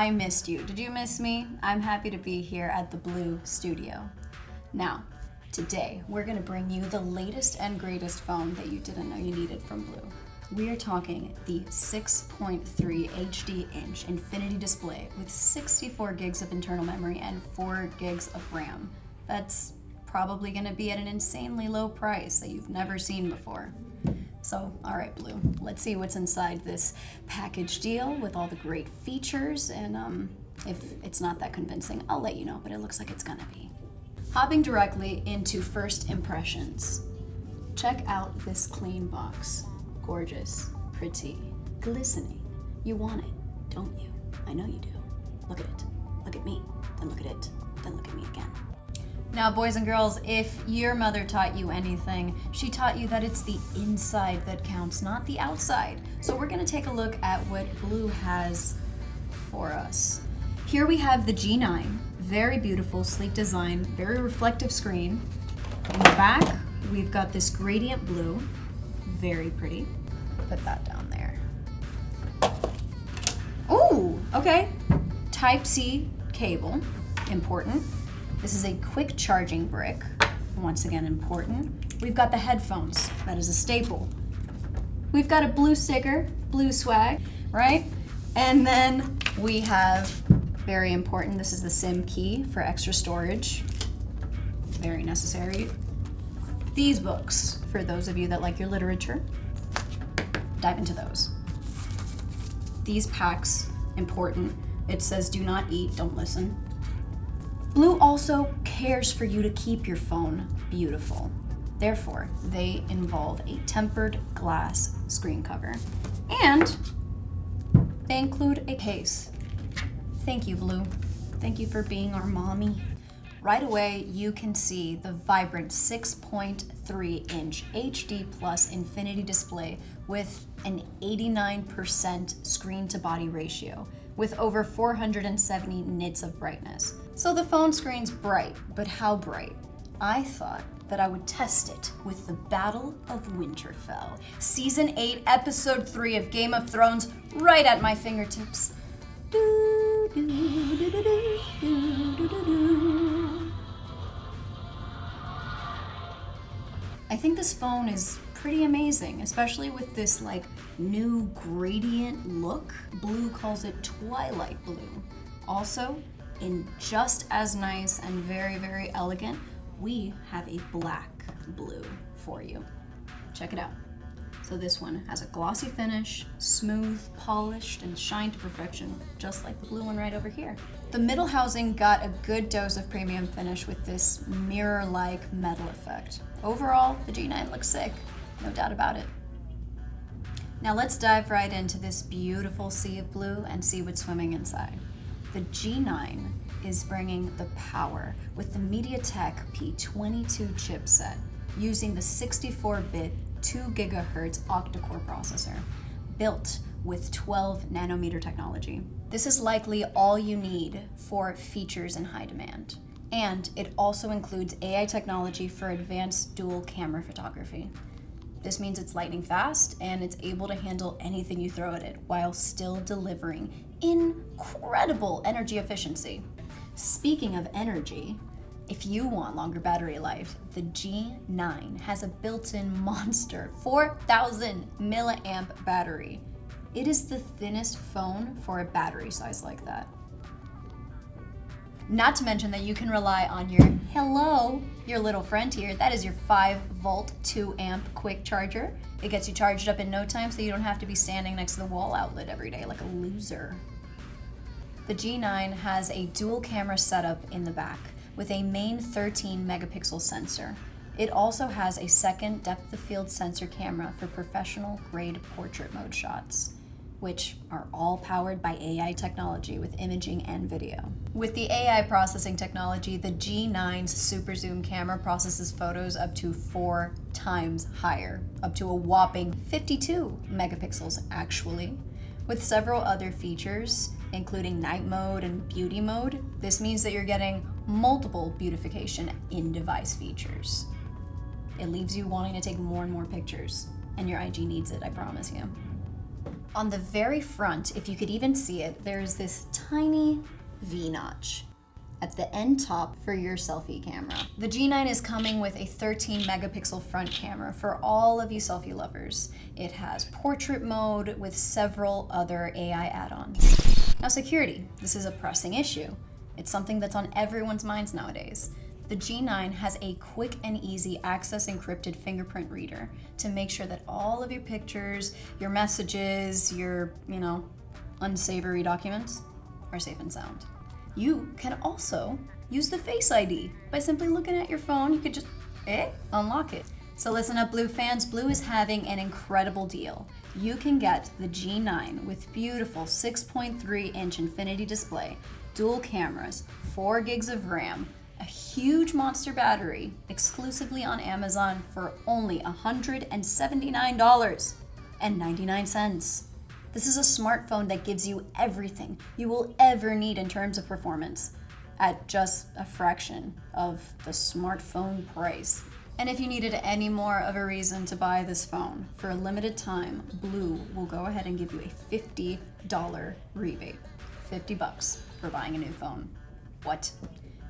I missed you. Did you miss me? I'm happy to be here at the BLU studio. Now, today we're gonna bring you the latest and greatest phone that you didn't know you needed from BLU. We are talking the 6.3 HD inch infinity display with 64 gigs of internal memory and 4 gigs of RAM. That's probably gonna be at an insanely low price that you've never seen before. So, all right, BLU, let's see what's inside this package deal with all the great features, and if it's not that convincing, I'll let you know, but it looks like it's gonna be. Hopping directly into first impressions. Check out this clean box. Gorgeous, pretty, glistening. You want it, don't you? I know you do. Look at it, look at me, then look at it, then look at me again. Now, boys and girls, if your mother taught you anything, she taught you that it's the inside that counts, not the outside. So we're gonna take a look at what BLU has for us. Here we have the G9, very beautiful, sleek design, very reflective screen. In the back, we've got this gradient blue, very pretty. Put that down there. Ooh, okay. Type-C cable, important. This is a quick charging brick, once again important. We've got the headphones, that is a staple. We've got a BLU sticker, BLU swag, right? And then we have, very important, this is the SIM key for extra storage. Very necessary. These books, for those of you that like your literature, dive into those. These packs, important. It says do not eat, don't listen. BLU also cares for you to keep your phone beautiful. Therefore, they involve a tempered glass screen cover. And they include a case. Thank you, BLU. Thank you for being our mommy. Right away, you can see the vibrant 6.3 inch HD plus infinity display with an 89% screen to body ratio with over 470 nits of brightness. So the phone screen's bright, but how bright? I thought that I would test it with the Battle of Winterfell, Season 8, Episode 3 of Game of Thrones, right at my fingertips. I think this phone is pretty amazing, especially with this like new gradient look. BLU calls it Twilight Blue. Also, in just as nice and very, very elegant, we have a black BLU for you. Check it out. So this one has a glossy finish, smooth, polished, and shined to perfection, just like the BLU one right over here. The middle housing got a good dose of premium finish with this mirror-like metal effect. Overall, the G9 looks sick, no doubt about it. Now let's dive right into this beautiful sea of blue and see what's swimming inside. The G9 is bringing the power with the Mediatek P22 chipset using the 64-bit 2 GHz Octa-Core Processor, built with 12 nanometer technology. This is likely all you need for features in high demand. And it also includes AI technology for advanced dual camera photography. This means it's lightning fast and it's able to handle anything you throw at it while still delivering incredible energy efficiency. Speaking of energy, if you want longer battery life, the G9 has a built-in monster 4,000 milliamp battery. It is the thinnest phone for a battery size like that. Not to mention that you can rely on your Helio, your little friend here. That is your 5-volt, 2-amp quick charger. It gets you charged up in no time so you don't have to be standing next to the wall outlet every day like a loser. The G9 has a dual camera setup in the back with a main 13 megapixel sensor. It also has a second depth of field sensor camera for professional grade portrait mode shots, which are all powered by AI technology with imaging and video. With the AI processing technology, the G9's super zoom camera processes photos up to 4 times higher, up to a whopping 52 megapixels actually. With several other features, including night mode and beauty mode, this means that you're getting multiple beautification in-device features. It leaves you wanting to take more and more pictures, and your IG needs it, I promise you. On the very front, if you could even see it, there's this tiny V-notch at the end top for your selfie camera. The G9 is coming with a 13 megapixel front camera for all of you selfie lovers. It has portrait mode with several other AI add-ons. Now security, this is a pressing issue. It's something that's on everyone's minds nowadays. The G9 has a quick and easy access encrypted fingerprint reader to make sure that all of your pictures, your messages, your, unsavory documents are safe and sound. You can also use the Face ID. By simply looking at your phone, you could just, unlock it. So listen up, Blue fans, Blue is having an incredible deal. You can get the G9 with beautiful 6.3-inch infinity display, dual cameras, 4 gigs of RAM, a huge monster battery, exclusively on Amazon for only $179.99. This is a smartphone that gives you everything you will ever need in terms of performance at just a fraction of the smartphone price. And if you needed any more of a reason to buy this phone, for a limited time, Blue will go ahead and give you a $50 rebate. $50 for buying a new phone. What?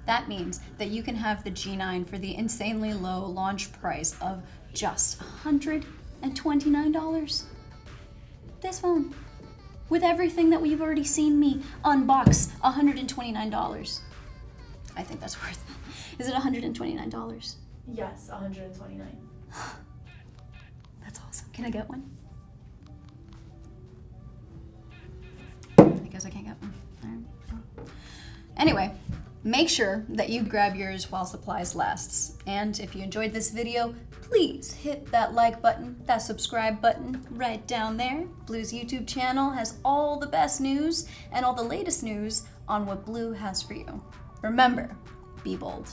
That means that you can have the G9 for the insanely low launch price of just $129. This phone, with everything that we've already seen me unbox, $129. I think that's worth it. Is it $129? Yes, $129. That's awesome. Can I get one? I guess I can't get one. All right. Anyway, make sure that you grab yours while supplies lasts. And if you enjoyed this video, please hit that like button, that subscribe button right down there. Blue's YouTube channel has all the best news and all the latest news on what Blue has for you. Remember, be bold.